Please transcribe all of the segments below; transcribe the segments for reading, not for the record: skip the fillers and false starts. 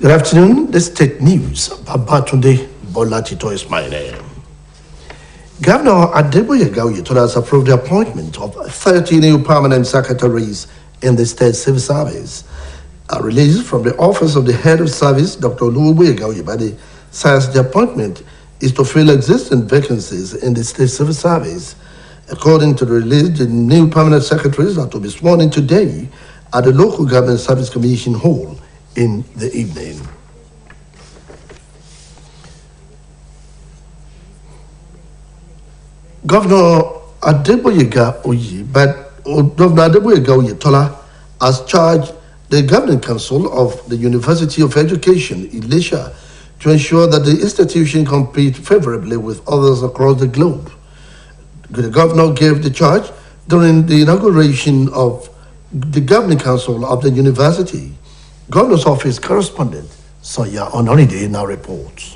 Good afternoon. This is State News. Babatunde Bolatito is my name. Governor Adeboye Gawuye has approved the appointment of 30 new permanent secretaries in the State Civil Service. A release from the Office of the Head of Service, Dr. Oluwaboye Gawuye, says the appointment is to fill existing vacancies in the State Civil Service. According to the release, the new permanent secretaries are to be sworn in today at the Local Government Service Commission Hall in the evening. Governor Adeboye Gawuye has charged the Governing Council of the University of Education, Ilesha, to ensure that the institution compete favorably with others across the globe. The governor gave the charge during the inauguration of the Governing Council of the University. Governor's Office correspondent Soya Ononide now reports.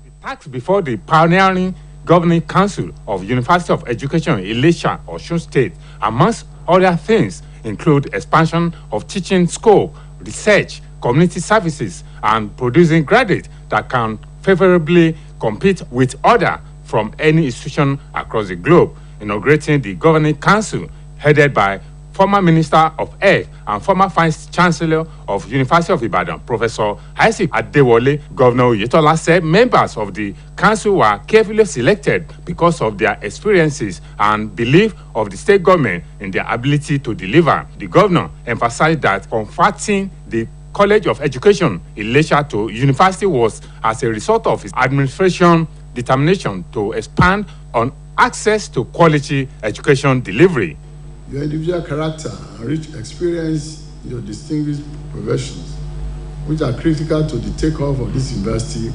The task before the pioneering Governing Council of University of Education, Ilesha, Osun State, amongst other things, include expansion of teaching scope, research, community services, and producing graduates that can favorably compete with others from any institution across the globe. Inaugurating the Governing Council, headed by former Minister of Health and former Vice Chancellor of University of Ibadan, Professor Isaac Adewole, Governor Oyetola said members of the council were carefully selected because of their experiences and belief of the state government in their ability to deliver. The governor emphasized that converting the College of Education Ilesha to university was as a result of his administration determination to expand on access to quality education delivery. Your individual character and rich experience in your distinguished professions, which are critical to the takeoff of this university,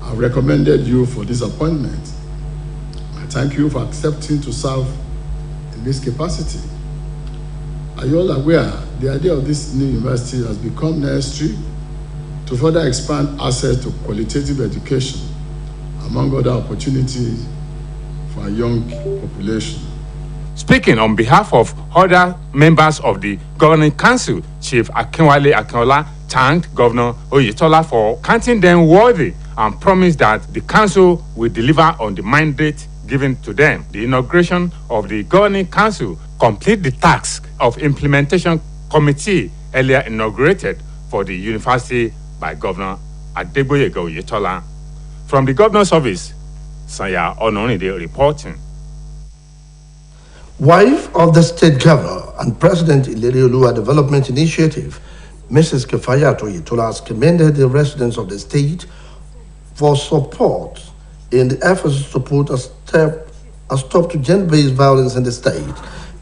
have recommended you for this appointment. I thank you for accepting to serve in this capacity. Are you all aware the idea of this new university has become necessary to further expand access to qualitative education, among other opportunities for our young population? Speaking on behalf of other members of the Governing Council, Chief Akinwale Akinola thanked Governor Oyetola for counting them worthy and promised that the council will deliver on the mandate given to them. The inauguration of the Governing Council completed the task of implementation committee earlier inaugurated for the university by Governor Adeboye Gawuye. From the Governor's Office, Saya Ononide reporting. Wife of the state governor and president Ilerioluwa Development Initiative, Mrs. Kefayat Oyetola, has commended the residents of the state for support in the efforts to put a stop to gender-based violence in the state.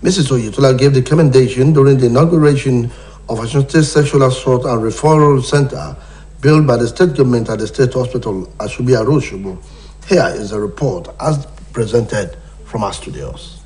Mrs. Oyetola gave the commendation during the inauguration of a state sexual assault and referral center built by the state government at the state hospital Ashubi Aroshubu. Here is a report as presented from our studios.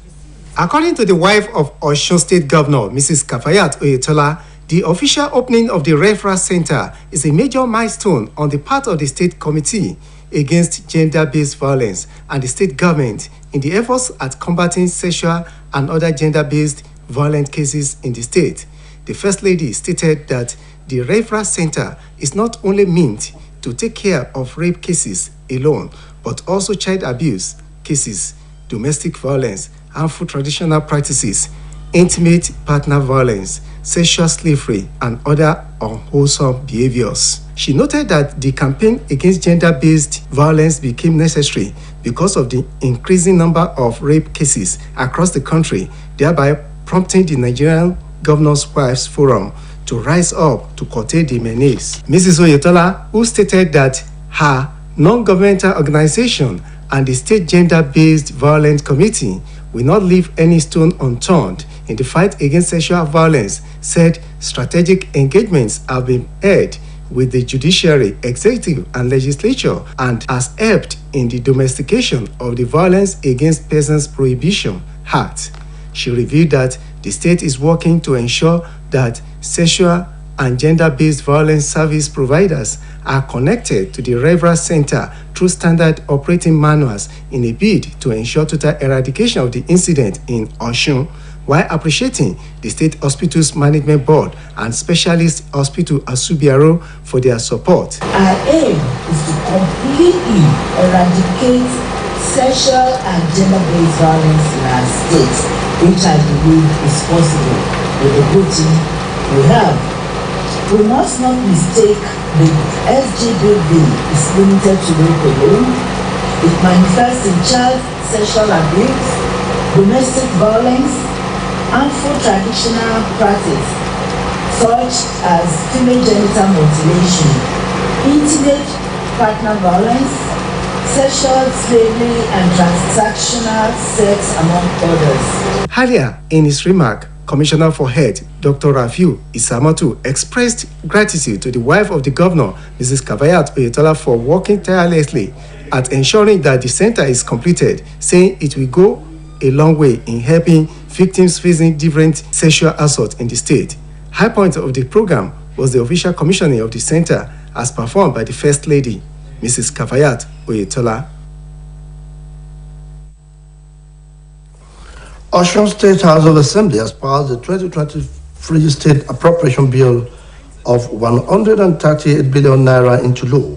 According to the wife of Osun State Governor, Mrs. Kefayat Oyetola, the official opening of the referral center is a major milestone on the part of the State Committee Against Gender-Based Violence and the state government in the efforts at combating sexual and other gender-based violent cases in the state. The First Lady stated that the referral center is not only meant to take care of rape cases alone, but also child abuse cases, domestic violence, harmful traditional practices, intimate partner violence, sexual slavery, and other unwholesome behaviors. She noted that the campaign against gender-based violence became necessary because of the increasing number of rape cases across the country, thereby prompting the Nigerian Governors' Wives Forum to rise up to curtail the menace. Mrs. Oyetola, who stated that her non-governmental organization and the State Gender-Based Violence Committee will not leave any stone unturned in the fight against sexual violence, said strategic engagements have been held with the judiciary, executive, and legislature, and has helped in the domestication of the Violence Against Persons Prohibition Act. She revealed that the state is working to ensure that sexual and gender-based violence service providers are connected to the referral center through standard operating manuals in a bid to ensure total eradication of the incident in Osun while appreciating the State Hospitals Management Board and Specialist Hospital Asubiaro for their support. Our aim is to completely eradicate sexual and gender-based violence in our state, which I believe is possible with the good team we have. We must not mistake the SGBV is limited to rape alone. It manifests in child sexual abuse, domestic violence, harmful traditional practice such as female genital mutilation, intimate partner violence, sexual slavery and transactional sex, among others. Earlier in his remark, Commissioner for Health, Dr. Rafiu Isamatu, expressed gratitude to the wife of the governor, Mrs. Kafayat Oyetola, for working tirelessly at ensuring that the center is completed, saying it will go a long way in helping victims facing different sexual assault in the state. High point of the program was the official commissioning of the center as performed by the First Lady, Mrs. Kafayat Oyetola. Osun State House of Assembly has passed the 2023 State Appropriation Bill of 138 billion naira into law.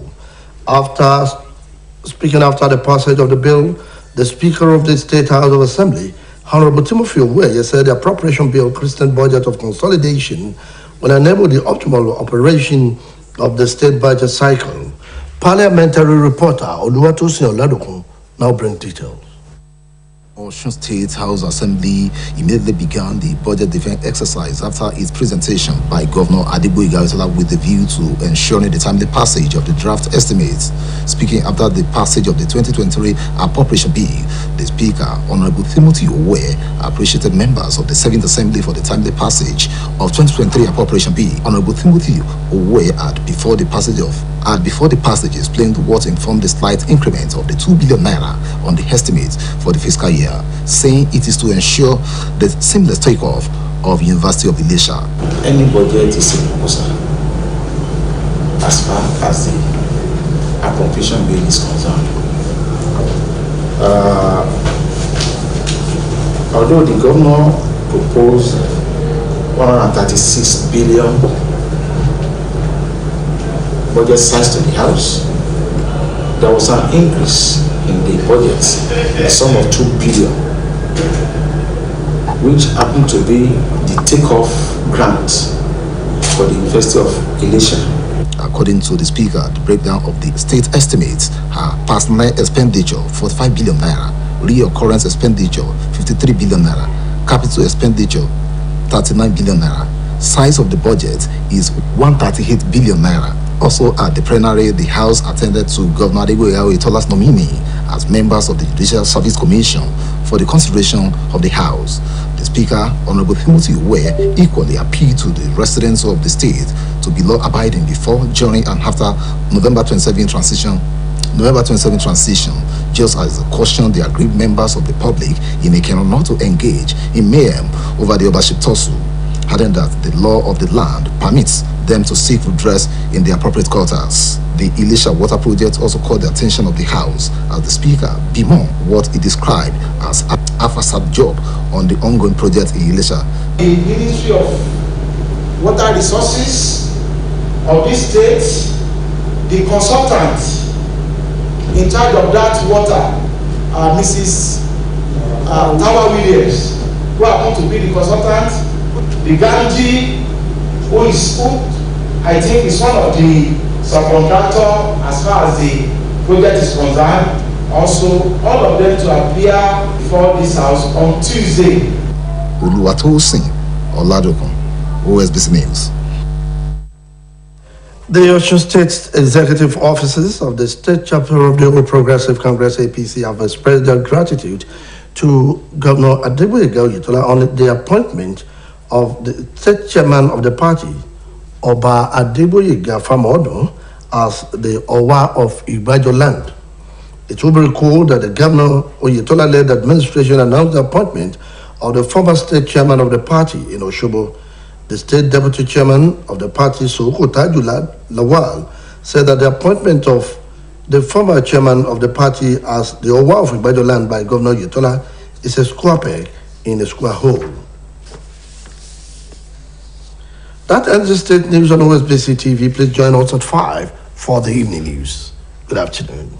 Speaking after the passage of the bill, the Speaker of the State House of Assembly, Honorable Timothy Oweye, said the appropriation bill Christian budget of consolidation will enable the optimal operation of the state budget cycle. Parliamentary reporter Oluwatosin Oladokun now brings details. Osun State House Assembly immediately began the budget defense exercise after its presentation by Governor Adeboye Oyetola with the view to ensuring the timely passage of the draft estimates. Speaking after the passage of the 2023 appropriation bill, the Speaker, Honorable Timothy Oweye, appreciated members of the 7th Assembly for the timely passage of 2023 appropriation bill. Honorable Timothy Oweye before the passage explained what informed the slight increment of the 2 billion naira on the estimates for the fiscal year, saying it is to ensure the seamless takeoff of University of Ilesha. Any budget is a proposal as far as the appropriation bill is concerned. Although the governor proposed 136 billion budget size to the House, there was an increase in the budget, a sum of 2 billion, which happened to be the takeoff grant for the University of Ilesha. According to the Speaker, the breakdown of the state estimates are personal expenditure 45 billion naira, reoccurrence expenditure 53 billion naira, capital expenditure 39 billion naira. Size of the budget is 138 billion naira. Also at the plenary, the House attended to Governor Adeboye Oyetola's nominee as members of the Judicial Service Commission for the consideration of the House. The Speaker, Honorable Timothy Oweye, equally appealed to the residents of the state to be law-abiding before, during, and after November 27 transition, just as cautioned the aggrieved members of the public in a cannot not to engage in mayhem over the Overship tussle, adding that the law of the land permits them to seek redress in the appropriate quarters. The Ilesha water project also caught the attention of the House as the Speaker bemoaned what he described as a facade job on the ongoing project in Ilesha. The Ministry of Water Resources of this state, the consultant in charge of that water, Mrs. Tawa Williams, who happened to be the consultant, the Ganji, who I think is one of the subcontractor as far as the project is concerned. Also, all of them to appear before this House on Tuesday. Oluwatosin Oladokun, Osbc News. The Osun State executive officers of the state chapter of the All Progressive Congress APC have expressed their gratitude to Governor Adeboye Oyetola on the appointment of the state chairman of the party, Oba Adeboye Gafamodo, as the Owa of Igbajo land. It will be recalled that the Governor Oyetola-led administration announced the appointment of the former state chairman of the party in Oshobo. The state deputy chairman of the party, Soko Tajula Lawal, said that the appointment of the former chairman of the party as the Owa of Igbajo land by Governor Oyetola is a square peg in a square hole. That ends the state news on Osbc TV. Please join us at 5 for the evening news. Good afternoon.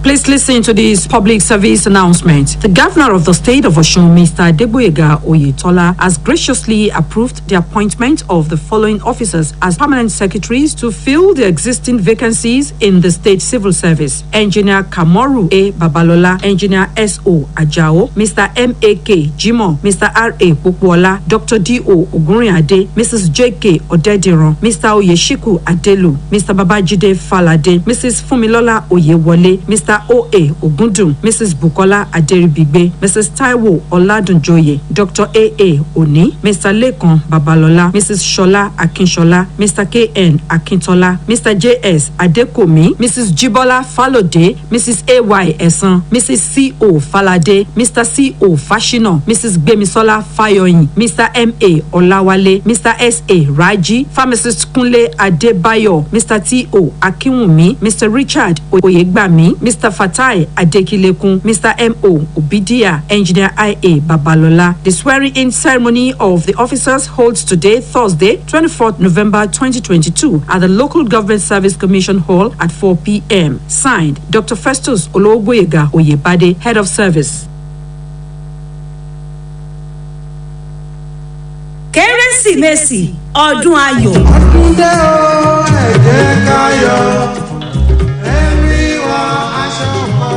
Please listen to this public service announcement. The governor of the state of Osun, Mr. Adegboyega Oyetola, has graciously approved the appointment of the following officers as permanent secretaries to fill the existing vacancies in the state civil service. Engineer Kamoru A. Babalola, Engineer S.O. Ajao, Mr. M.A.K. Jimo, Mr. R.A. Pokuola, Dr. D.O. Ogunriade, Mrs. J.K. Odediran, Mr. Oyeshiku Adelu, Mr. Babajide Falade, Mrs. Fumilola Oyewole, Mr. O.A. Ogundun, Mrs. Bukola Aderibigbe, Mrs. Taiwo Oladunjoye, Dr. A.A. Oni, Mr. Lekon Babalola, Mrs. Shola Akinshola, Mr. K.N. Akintola, Mr. J.S. Adekomi, Mrs. Jibola Falode, Mrs. A.Y. Esan, Mrs. C.O. Falade, Mr. C.O. Fashino, Mrs. Gbemisola Fayoyin, Mr. M.A. Olawale, Mr. S.A. Raji, Pharmacist Kunle Adebayo, Mr. T.O. Akinwumi, Mr. Richard Oyegbami, Mr. Fatai Adekilekun, Mr. M.O. Obidia, Engineer I.A. Babalola. The swearing-in ceremony of the officers holds today, Thursday, 24th November 2022, at the Local Government Service Commission Hall at 4 p.m. Signed, Dr. Festus Ologboyega Oyebade, Head of Service. Kérésìmesì ọdún ayọ̀. Ọdún dé o, ẹ jẹ́ ká yọ̀. Ẹ̀mí wa aṣọ kan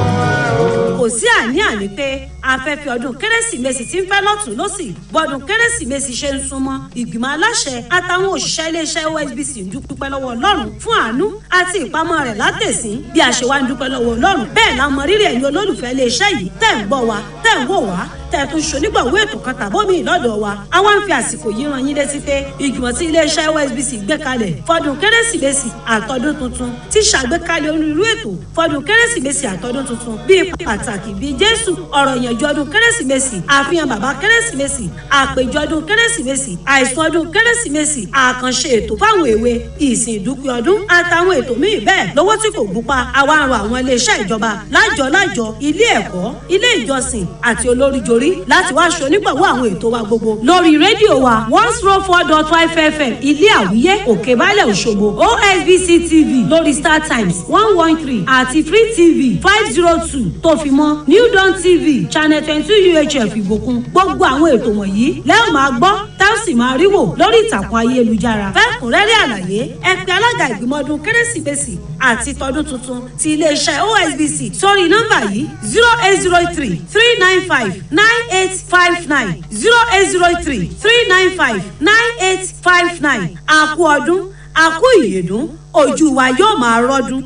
o. Kò sí àní-àní pé afẹ́fẹ́ ọdún kérésìmesì tí ń fẹ́ lọ́tún lọ́sì bọ́dún kérésìmesì ṣe ń súnmọ́ ìgbìmọ̀ aláṣẹ àtàwọn òṣìṣẹ́ iléeṣẹ́ OSBC ń dúpẹ́ lọ́wọ́ Ọlọ́run fún àánú àti ìpamọ́ rẹ̀ látẹ̀sín bí a ṣe wá ń dúpẹ́ lọ́wọ́ Ọlọ́run bẹ́ẹ̀ la mọ rírì ẹ̀yin olólùfẹ́ iléeṣẹ́ yìí tẹ̀ ń gbọ́ wa tẹ̀ ń wò wá tẹ̀tún ṣonígbàwó ètò kan tàbómi ìlọ́dọ̀ wa àwa ń fi àsìkò yìí rán yín létí pé ìgbìmọ̀ tí iléeṣẹ́ OSBC gbé kalẹ̀ fọdún kérésìmesì àtọdún tuntun ti ṣàgbékalẹ̀ onírúurú ètò fọdún kérésìmesì àtọdún tuntun bíi pàtàkì bíi Jésù ọ̀rọ̀ ìyànjú ọdún kérésìmesì àfihàn bàbá kérésìmesì àpèjọ ọdún kérésìmesì àìsùn ọdún kérésìmesì àkànṣe ètò fáwọn èwe ìsìn ìdúpẹ́ ọdún àtàwọn ètò míì bẹ́ẹ̀ lówó tí kò gúnpá àwa ń rọ àwọn iléeṣẹ́ ìjọba lájọ ilé ẹ̀kọ́ ilé ìjọsìn àti olóríjorí láti wá ṣonígbàwọ́ àwọn ètò wa gbogbo lórí rédíò wa 104.5 FM ilé àwíyé òkè bálẹ̀ òṣogbo OSBC TV lórí Star Times 113 àti Free TV 502 tó fi mọ́ New Dawn TV channel 22 UHF ìbòkun gbogbo àwọn ètò wọ̀nyí lẹ́yìn máa gbọ́ tá ó sì máa rí wò lórí ìtàkùn ayélujára fẹ́kùnrẹ́rẹ́ àlàyé ẹ pè alága ìgbìmọ̀ ọdún kérésìmesì àti tọdún tuntun ti iléeṣẹ́ OSBC sórí nọ́mbà yìí 0803 395 9859 0803 395 9859 àkú ọdún àkú ìyèdún ojú wa yóò máa rọ́dún.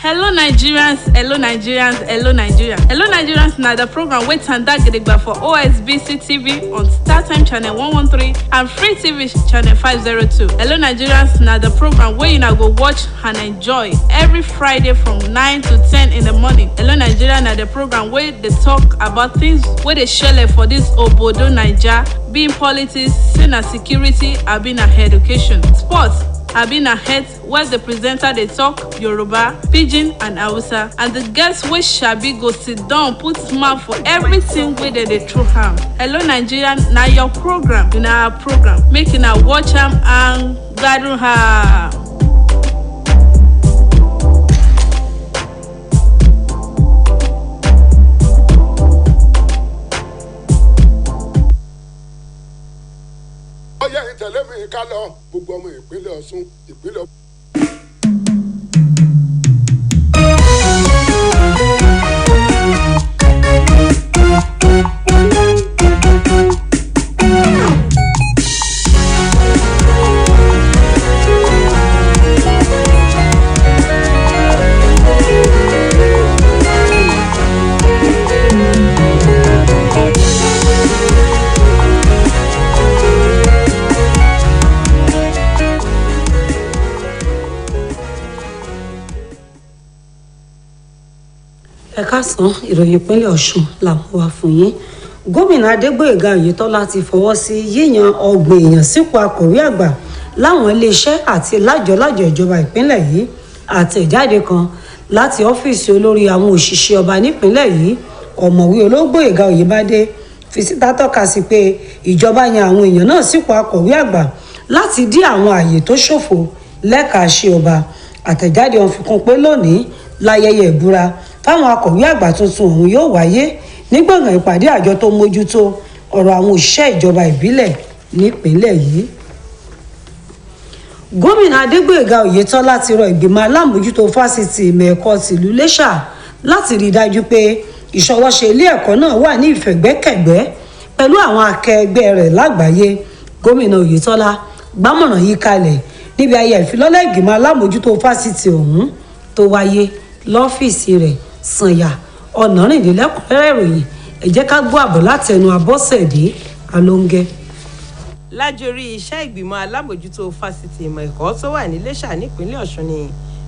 Hello Nigerians, hello Nigerians, hello Nigerians. Hello Nigerians na the program wey tanda gidigba for OSBC TV on StarTime channel 113 and Free TV channel 502. Hello Nigerians na the program wey una go watch and enjoy every Friday from 9 to 10 in the morning. Hello Nigeria na the program wey dey talk about things wey dey shele for this obodo Naija, be in politics, say na security, abi na education, sports, abi na health, where the presenter dey talk Yoruba, Pidgin and Hausa, and the guests wey sabi go sit down put mouth for everything wey dem dey throw am. Hello Nigeria na your program, na our program, make una watch am and gbadun am. ọyẹ ìtẹ̀lé mi ká lọ gbogbo ọmọ ìpínlẹ̀ Ọ̀ṣun ìpínlẹ̀. kásán ìròyìn ìpínlẹ̀ Ọ̀ṣun làwọn wà fún yín. Gómìnà Adégbóyèga Oyètọ́lá ti fọwọ́ sí yíyan ọgbọ̀n èèyàn sípò akọ̀wé àgbà láwọn iléeṣẹ́ àti lájọ̀lájọ̀ ìjọba ìpínlẹ̀ yìí. Àtẹ̀jáde kan láti ọ́fíìsì olórí àwọn òṣìṣẹ́ ọba nípínlẹ̀ yìí, ọ̀mọ̀wé Ológbóyèga Oyèbádé fi síta tọ́ka sí pé ìjọba yan àwọn èèyàn náà sípò akọ̀wé àgbà láti dí àwọn ààyè tó ṣòfò lẹ́ka àṣẹ ọba. Àtẹ̀jáde ọ̀hún fi kún pé lónìí láyẹyẹ ìbúra fáwọn akọ̀wé àgbà tuntun ọ̀hún yóò wáyé ní gbọ̀ngàn ìpàdé àjọ tó mójútó ọ̀rọ̀ àwọn òṣìṣẹ́ ìjọba ìbílẹ̀ nípínlẹ̀ yìí. Gómìnà Adégbóyèga Oyètọ́lá ti rọ ìgbìmọ̀ alámòjútó fásitì ìmọ̀ ẹ̀kọ́ tìlú Iléṣà láti rí i dájú pé ìṣọwọ́ṣe ilé ẹ̀kọ́ náà wà ní ìfẹ̀gbẹ́kẹ̀gbẹ́ pẹ̀lú àwọn akẹgbẹ́ rẹ̀ lágbàáyé. Gómìnà Oyètọ́lá gbámọ̀ràn yìí kalẹ̀ níbi ayẹyẹ ìfilọ́lẹ̀ ìgbìmọ̀ alámòjútó fásitì ọ̀hún tó wáyé lọ́fíìsì rẹ̀ Sànyà Ọ̀nàrìndínlẹ́kùnrẹ́rẹ́ ìròyìn ẹ jẹ́ ká gbọ́ àbọ̀ látẹnu Abọ́sẹ̀dé Alóńgẹ́. Lájorí iṣẹ́ ìgbìmọ̀ alámòjútó fásitì ìmọ̀ ẹ̀kọ́ tó wà ní Iléṣà nípínlẹ̀ Ọ̀ṣun ni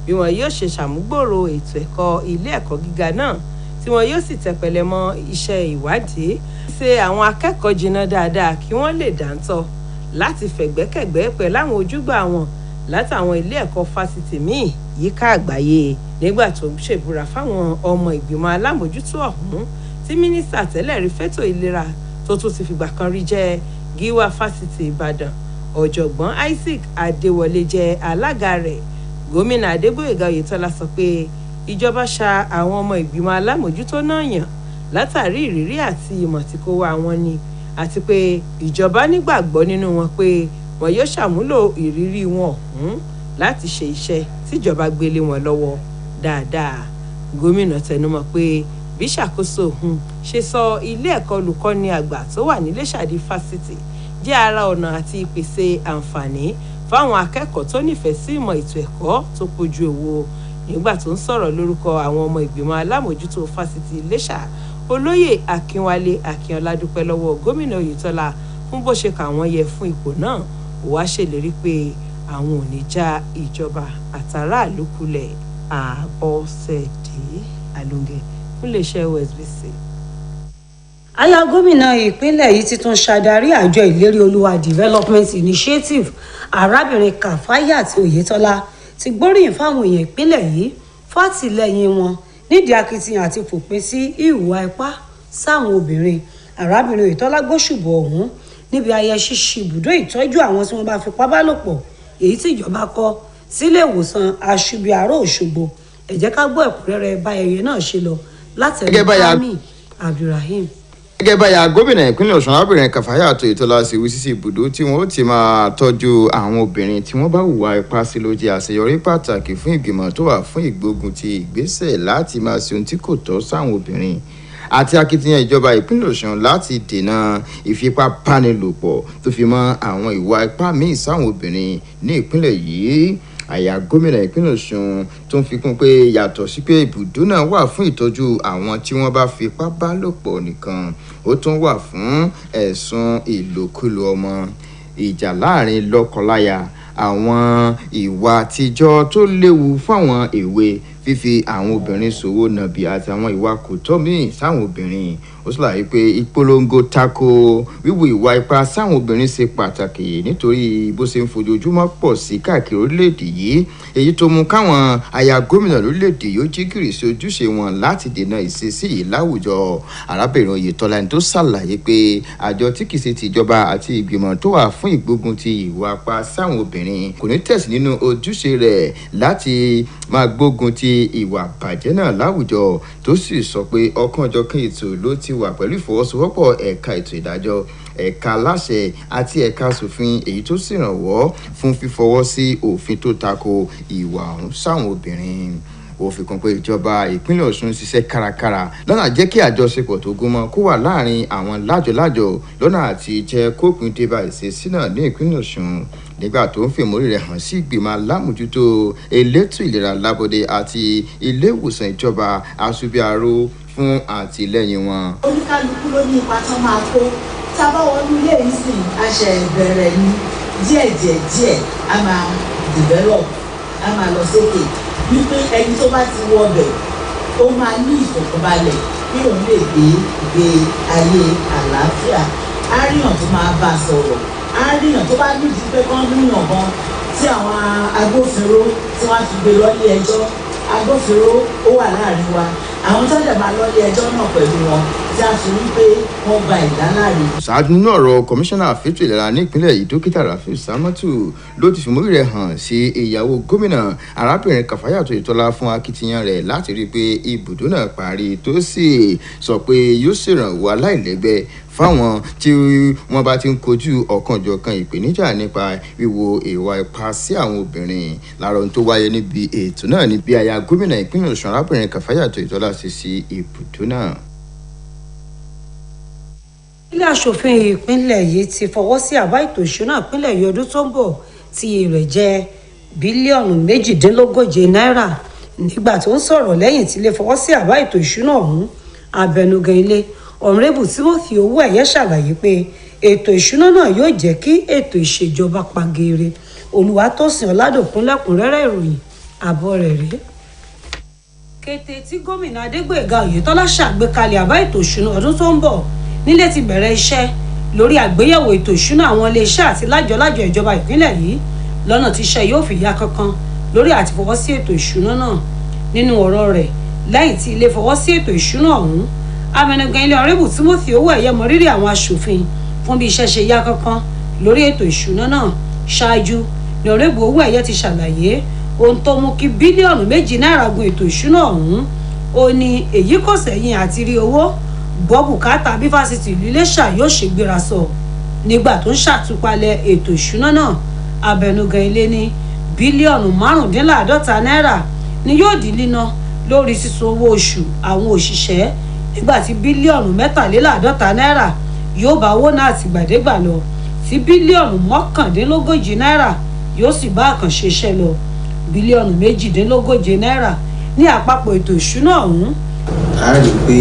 bí wọn yóò ṣe ṣàmúgbòrò ètò ẹ̀kọ́ ilé ẹ̀kọ́ gíga náà tí wọn yóò sì tẹpẹlẹ mọ́ iṣẹ́ ìwádìí ṣe àwọn akẹ́kọ̀ọ́ jiná dáadáa kí wọ́n lè dáńtọ́ láti fẹ̀gbẹ́kẹ̀gbẹ́ pẹ̀lú àwọn ojúgbà wọn látàwọn ilé ẹ̀kọ́ fásitì míì yíká àgbáyé. Nígbà tó ń ṣèbúra fáwọn ọmọ ìgbìmọ̀ alámòjútó ọ̀hún tí mínísítà tẹ́lẹ̀ rí fẹ́tò ìlera tó tún ti fìgbà kan rí jẹ́ gíwá fásitì Ìbàdàn ọ̀jọ̀gbọ́n Isaac Adéwọlé jẹ́ alága rẹ̀. Gómìnà Adégbóyèga Oyètọ́lá sọ pé ìjọba ṣa àwọn ọmọ ìgbìmọ̀ alámòjútó náà yàn látàrí ìrírí àti ìmọ̀ tí kò wá wọn ni àti pé ìjọba nígbàgbọ́ nínú wọn pé wọn yóò ṣàmúlò ìrírí wọn ọ̀hún láti ṣe iṣẹ́ tíjọba gbélé wọn lọ́wọ́ dáadáa. Gómìnà tẹnumọ́ pé bí ṣàkóso òun ṣe sọ ilé ẹ̀kọ́ olùkọ́ni àgbà tó wà ní Iléṣà di fásitì jẹ́ ara ọ̀nà àti ìpèsè àǹfààní fáwọn akẹ́kọ̀ọ́ tó nífẹ̀ẹ́ sí ìmọ̀ ètò ẹ̀kọ́ tó pójú owó. Nígbà tó ń sọ̀rọ̀ lórúkọ àwọn ọmọ ìgbìmọ̀ alámòjútó fásitì Iléṣà, olóyè Akínwálé Akínọlá dúpẹ́ lọ́wọ́ gómìnà Oyètọ́lá fún bó ṣe kà wọ́n yẹ fún ipò náà. Ó wá ṣèlérí pé àwọn ò ní já ìjọba àtàràlú kulẹ̀. Àbọ̀sẹ̀dé Alóńgẹ́ fún iléeṣẹ́ Osbc. Aya gómìnà ìpínlẹ̀ yìí ti tún ṣàdarí àjọ ìlérí olúwa Development Initiative arábìnrin Kàfáyàt Oyètọ́lá ti gbóríyìn fáwọn èèyàn ìpínlẹ̀ yìí fún àtìlẹ́yìn wọn nídìí akitiyan àti fòpin sí ìhùwà ipá sáwọn obìnrin. Arábìnrin Oyètọ́lá gbóṣùbọ̀ ọ̀hún níbi ayẹyẹ ṣíṣí ibùdó ìtọ́jú àwọn tí wọ́n bá fipá bá lò pọ̀ èyí tí ìjọba kọ́ sílé ìwòsàn Aṣubiarọ Òṣogbo. Ẹ jẹ́ ká gbọ́ ẹ̀kúnrẹ́rẹ́ bá ayẹyẹ náà ṣe lọ látẹnu Kami Abdulrahim. Gẹ́gẹ́ báyà gómìnà ìpínlẹ̀ Ọ̀ṣun arábìnrin Kàfáyàt Oyètọ́lá ṣe wí sísí ibùdó tí wọ́n ó ti máa tọ́jú àwọn obìnrin tí wọ́n bá hùwà ipá sí ló jẹ́ àṣeyọrí pàtàkì fún ìgbìmọ̀ tó wà fún ìgbógun ti ìgbésẹ̀ láti máa ṣe ohun tí kò tọ́ sáwọn obìnrin àti akitiyan ìjọba ìpínlẹ̀ Ọ̀ṣun láti dènà ìfipábánilòpọ̀ tó fi mọ́ àwọn ìwà ipá míì sáwọn obìnrin ní ìpínlẹ̀ yìí. Àyà gómìnà ìpínlẹ̀ Ọ̀ṣun tó ń fi kún pé yàtọ̀ sí pé ibùdó náà wà fún ìtọ́jú àwọn tí wọ́n bá fipá bá lò pọ̀ nìkan, ó tún wà fún ẹ̀sùn ìlòkulò ọmọ, ìjà láàrin lọ́kọláya, àwọn ìwà àtijọ́ tó léwu fáwọn èwe, fífi àwọn obìnrin ṣòwò nàbì àti àwọn ìwà kò tọ́ míì sáwọn obìnrin. Ó ṣàlàyé pé ìpolongo tako wíwu ìwà ipá sáwọn obìnrin ṣe pàtàkì nítorí bó ṣe ń fojoojúmọ́ pọ̀ sí káàkiri orílẹ̀-èdè yìí, èyí tó mú káwọn aya gómìnà lórílẹ̀-èdè yóò jí gìrì sí ojúṣe wọn láti dènà ìṣesí yìí láwùjọ. Arábìnrin Oyètọ́lá ní tó ṣàlàyé pé àjọ tí kìí ṣe tìjọba àti ìgbìmọ̀ tó wà fún ìgbógun ti ìwà ipá sáwọn obìnrin kò ní tẹ̀sí nínú ojúṣe rẹ̀ láti máa gbógun ti ìwà bàjẹ́ náà láwùjọ, tó sì sọ pé ọ̀kanòjọ̀kan ètò ló ti wà pẹ̀lú ìfọwọ́sowọ́pọ̀ ẹ̀ka ètò ìdájọ́, ẹ̀ka aláṣẹ àti ẹ̀ka aṣòfin, èyí tó sì rànwọ́ fún fífọwọ́ sí òfin tó tako ìwà ọ̀hún sáwọn obìnrin. Ó fi kún pé ìjọba ìpínlẹ̀ Ọ̀ṣun ṣiṣẹ́ kárakára lọ́nà jẹ́ kí àjọṣepọ̀ tó gúnmọ́ kó wà láàrin àwọn lájọlájọ lọ́nà àti jẹ́ kópin débà ìṣesí náà ní ìpínlẹ̀ Ọ̀ṣun. Nígbà tó ń fèmórí rẹ̀ hàn sí ìgbìmọ̀ alámòjútó elétò ìlera lábọ́dé àti ilé ìwòsàn ìjọba Aṣubiarọ fún àtìlẹ́yìn wọn. Oníkálukú ló ní ipa tán máa kó. Tá a bá wọnú ilé yìí sìn, a ṣe bẹ̀rẹ̀ ní díẹ̀ a máa develop, a máa lọ sókè. Wípé ẹni tó bá ti wọ ọbẹ̀ ó máa ní ìfọ̀kànbalẹ̀ kí òun lè gbé ìgbé ayé àlàáfíà. Á ríyàn tó máa bá a sọ̀rọ̀, á ríyàn tó bá nídìí pé kán ríyàn gan tí àwọn agbófinró tí wọ́n á fi gbé lọ ilé ẹjọ́. Agbófinró ó wà láàrin wa, àwọn tó dẹ̀ máa lọ ilé ẹjọ́ náà pẹ̀lú wọn tí a fi rí pé wọ́n gba ìdáláre. ṣáájú nínú ọ̀rọ̀ kọmíṣánná fẹ́tò ìlera nípínlẹ̀ yìí dókítà rafiu samatu ló ti fìmúrí rẹ̀ hàn sí ìyàwó gómìnà arábìnrin kàfáyàtọ̀ ìtọ́lá fún akitiyan rẹ̀ láti rí i pé ibùdó náà parí tó sì sọ pé yóò ṣèrànwọ́ aláìlẹ́gbẹ́ fáwọn tí wọ́n bá ti ń kojú ọ̀kanòjọ̀kan ìpèníjà nípa wíwo ìwà ipá sí àwọn obìnrin. lára ohun tó wáyé níbi ètò náà ni bí aya gómìnà ìpínlẹ̀ ọ̀ṣun arábìnrin kàfáyàtọ̀ ìtọ́lá ṣe sí ibùdó náà. ilé aṣòfin ìpínlẹ̀ yìí ti fọwọ́ sí àbá ètò ìṣúná ìpínlẹ̀ yìí ọdún tó ń bọ̀ tí iye rẹ̀ jẹ́ bílíọ̀nù 140 náírà. nígbà tó ń sọ̀rọ̀ lẹ́yìn tí ilé fọwọ́ sí àbá ètò ìṣúná ọ̀hún, abẹnugan ilé ọ̀nrẹ́bù timothy owóẹ̀yẹ ṣàlàyé pé ètò ìṣúná náà yóò jẹ́ kí ètò ìṣèjọba pagere. olùwàtòsìn ọ̀làdòkun lẹ́kùnrẹ́rẹ́ ìròyìn àbọ̀ rẹ̀ rèé. kété tí gómìnà adégbòyèga oyètọ́lá ṣàgbékalẹ̀ àbá ètò ìṣúná ọdún tó ń bọ̀, nílé ti bẹ̀rẹ̀ iṣẹ́ lórí àgbéyẹ̀wò ètò ìṣúná àwọn iléeṣẹ́ àti lájọlájọ ìjọba ìpínlẹ̀ yìí lọ́nà tí iṣẹ́ yóò fi yá kankan lórí àti fọwọ́ sí ètò ìṣúná náà. nínú ọ̀rọ̀ rẹ̀ lẹ́yìn tí ilé fọwọ́ sí ètò ìṣúná ọ̀hún, abẹnugan ilé ọ̀rẹ́bù timothy owóẹ̀yẹ mọ rírì àwọn aṣòfin fún bí iṣẹ́ ṣe yá kankan lórí ètò ìṣúná náà. ṣáájú ní ọ̀rẹ́bù owóẹ̀yẹ ti ṣàlàyé ohun tó mú kí bílíọ̀nù 2 náírà gun ètò ìṣúná ọ̀hún. ó ní èyí kò sẹ́yìn àti rí owó gbọ́ bùkátà bí fásitì ìlú iléṣà yóò ṣe gbéra sọ. nígbà tó ń ṣàtúpalẹ̀ ètò ìṣúná náà, abẹnugan ilé ní bílíọ̀nù 55 náírà ni yóò di líná lórí sísan owó oṣù àwọn òṣìṣẹ́, nígbà tí bílíọ̀nù 53 náírà yóò bá owó náà tìgbàdégbà lọ, tí bílíọ̀nù 39 náírà yóò sì bá àkànṣe iṣẹ́ lọ. bílíọ̀nù 42 náírà ní àpapọ̀ ètò ìṣúná ọ̀hún. a rí i pé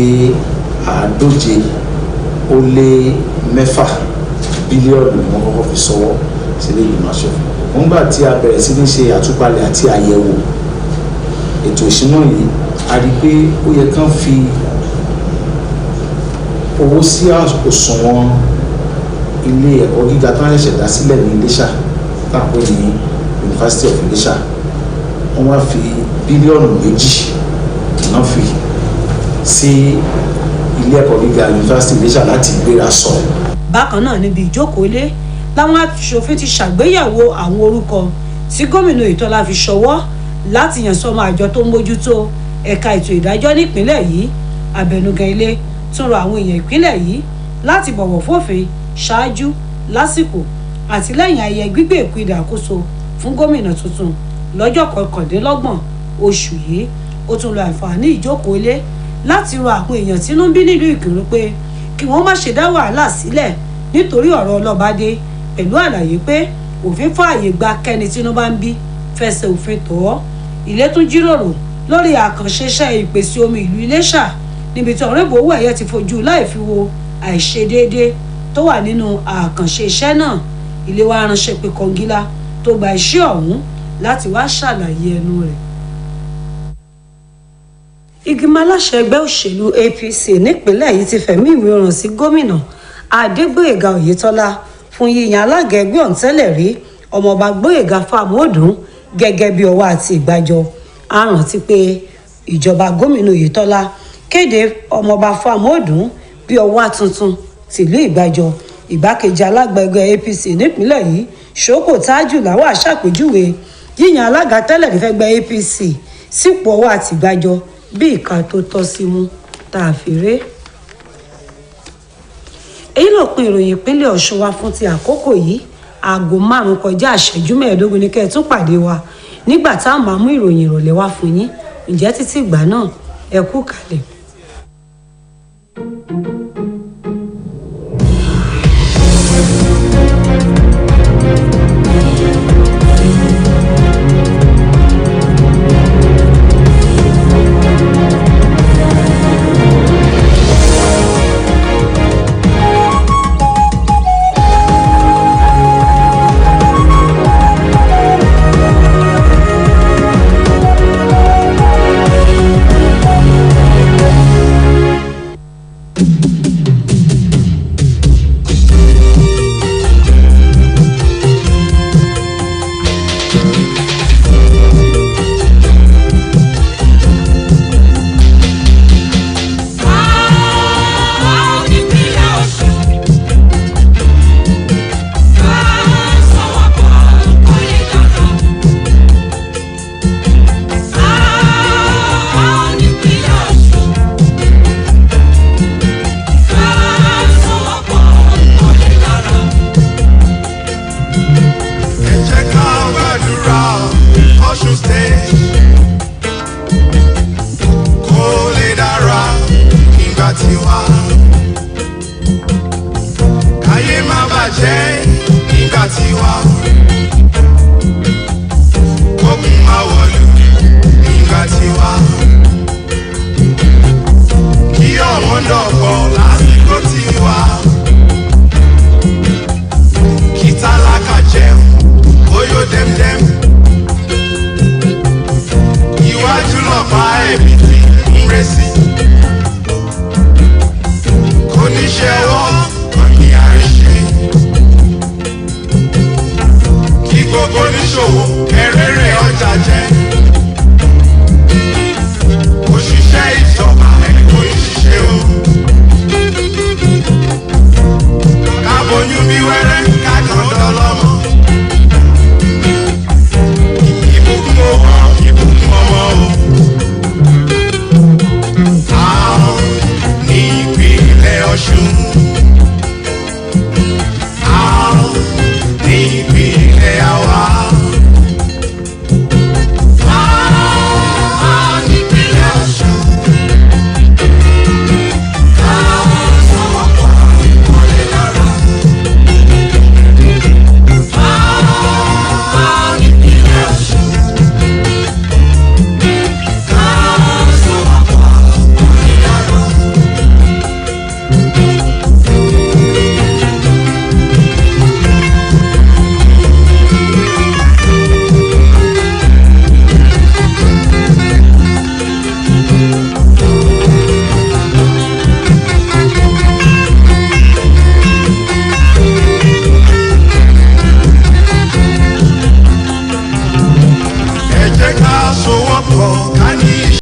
136 bílíọ̀nù ni wọ́n kọ́kọ́ fi sọ́wọ́ sílé ìgbìmọ̀ aṣòfin. nígbà tí a bẹ̀rẹ̀ sí ní ṣe àtúpalẹ̀ àti àyẹ̀wò ètò ìṣúná yìí, a rí i pé ó yẹ kán fi owó sí òṣùwọ̀n ilé ẹ̀kọ́ gíga tó ń ṣẹ̀ṣẹ̀ dá sílẹ̀ ní Iléṣà táwọn ní University of Iléṣà. wọ́n wá fi bílíọ̀nù 2 náà fi sí ilé ẹ̀kọ́ gíga University Iléṣà láti gbéra sọ. bákan náà níbi ìjókòó ilé làwọn aṣòfin ti ṣàgbéyẹ̀wò àwọn orúkọ tí gómìnà oyètọ́lá fi ṣọwọ́ láti yàn sọmọ àjọ tó ń mójútó ẹ̀ka ètò ìdájọ́ nípínlẹ̀ yìí. abẹnugan ilé tún rọ àwọn èèyàn ìpínlẹ̀ yìí láti bọ̀wọ̀ fófin ṣáájú, lásìkò àti lẹ́yìn ayẹyẹ gbígbé ìpínlẹ àkóso fún gómìnà tuntun lọ́jọ́ 29 oṣù yìí. ó tún lo àǹfààní ìjókòó ilé láti rọ àwọn èèyàn tínú ń bí nílùú ìkírun pé kí wọ́n má ṣe dá wàhálà sílẹ̀ nítorí ọ̀rọ̀ ọlọ́bàdé, pẹ̀lú àlàyé pé òfin fààyè gba kẹ́ni tínú bá ń bí fẹsẹ̀ òfin tọ́. ilé tún jíròrò lórí àkànṣe iṣẹ́ ìpèsè omi ìlú Iléṣà, níbi tí ọ̀rẹ́bù owóẹ̀yẹ ti fojú láì fi wo àìṣedéédé tó wà nínú àkànṣe iṣẹ́ náà. ilé wa ránṣẹ́ pé kọngílá tó gba iṣẹ́ ọ̀hún láti wá ṣàlàyé ẹnu rẹ̀. ìgbìmọ̀ aláṣẹ ẹgbẹ́ òṣèlú APC nípínlẹ̀ yìí ti fẹ̀mí ìwé ràn sí gómìnà Adégbóyèga Oyètọ́lá fún yíyan alága ẹgbẹ́ ọ̀hún tẹ́lẹ̀ rí ọmọọba Gbóyèga Fámúọdún gẹ́gẹ́ bí ọwọ́ àti ìgbàjọ. a rántí pé ìjọba gómìnà Oyètọ́lá kéde ọmọọba Fámúọdún bí ọwọ́ tuntun tìlú ìgbàjọ. ìgbákejì alága ẹgbẹ́ APC nípínlẹ̀ yìí Ṣókò Tájù Láwà ṣàpèjúwe yíyan alága tẹ́lẹ̀ rí fẹ́gbẹ́ APC sípò ọwọ́ àti ìgbàjọ bí ìka tó tọ́ sí mú tá a fi ré. èyí ló pin ìròyìn ìpínlẹ̀ Ọ̀ṣun wa fún ti àkókò yìí. aago 5:15 ní kẹ́ ẹ tún pàdé wa nígbà táwọn máa mú ìròyìn ìrọ̀lẹ́ wá fún yín. ǹjẹ́ títí ìgbà náà ẹ kú kalẹ̀. tiwa. Káyé má bàjẹ́ nígbà tiwa. Ogun má wọ̀lú nígbà tiwa. Kí ọ̀wọ́n náà